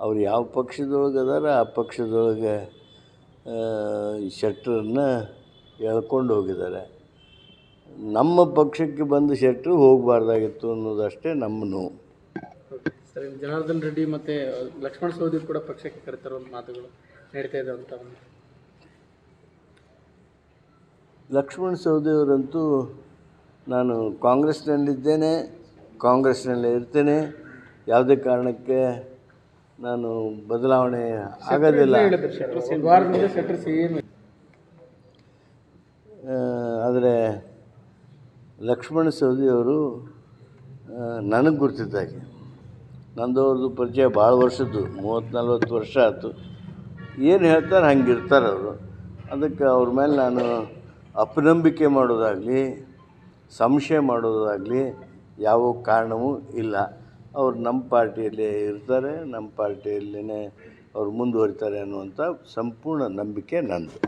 ಅವ್ರು ಯಾವ ಪಕ್ಷದೊಳಗೆ ಅದಾರ ಆ ಪಕ್ಷದೊಳಗೆ ಶೆಟ್ಟರನ್ನ ಎಳ್ಕೊಂಡು ಹೋಗಿದ್ದಾರೆ. ನಮ್ಮ ಪಕ್ಷಕ್ಕೆ ಬಂದ ಶೆಟ್ಟರು ಹೋಗಬಾರ್ದಾಗಿತ್ತು ಅನ್ನೋದಷ್ಟೇ ನಮ್ಮ ನೋವು. ಸರ್, ಜನಾರ್ದನ್ ರೆಡ್ಡಿ ಮತ್ತು ಲಕ್ಷ್ಮಣ ಸವದಿ ಕೂಡ ಪಕ್ಷಕ್ಕೆ ಕರೆತರೋ ಮಾತುಗಳು ನಡೀತಾ ಇದೆ ಅಂತ. ಲಕ್ಷ್ಮಣ ಸವದಿಯವರಂತೂ ನಾನು ಕಾಂಗ್ರೆಸ್ನಲ್ಲಿದ್ದೇನೆ, ಕಾಂಗ್ರೆಸ್ನಲ್ಲೇ ಇರ್ತೇನೆ, ಯಾವುದೇ ಕಾರಣಕ್ಕೆ ನಾನು ಬದಲಾವಣೆ ಆಗೋದಿಲ್ಲ. ಆದರೆ ಲಕ್ಷ್ಮಣ ಸವದಿಯವರು ನನಗೆ ಗುರ್ತಿದ್ದಾಗೆ, ನಂದು ಅವ್ರದ್ದು ಪರಿಚಯ ಭಾಳ ವರ್ಷದ್ದು, 30-40 ವರ್ಷ ಆಯಿತು. ಏನು ಹೇಳ್ತಾರೆ ಹಂಗಿರ್ತಾರೆ ಅವರು. ಅದಕ್ಕೆ ಅವ್ರ ಮೇಲೆ ನಾನು ಅಪನಂಬಿಕೆ ಮಾಡೋದಾಗಲಿ ಸಂಶಯ ಮಾಡೋದಾಗಲಿ ಯಾವ ಕಾರಣವೂ ಇಲ್ಲ. ಅವ್ರು ನಮ್ಮ ಪಾರ್ಟಿಯಲ್ಲೇ ಇರ್ತಾರೆ, ನಮ್ಮ ಪಾರ್ಟಿಯಲ್ಲೇ ಅವ್ರು ಮುಂದುವರಿತಾರೆ ಅನ್ನುವಂಥ ಸಂಪೂರ್ಣ ನಂಬಿಕೆ ನಂದು.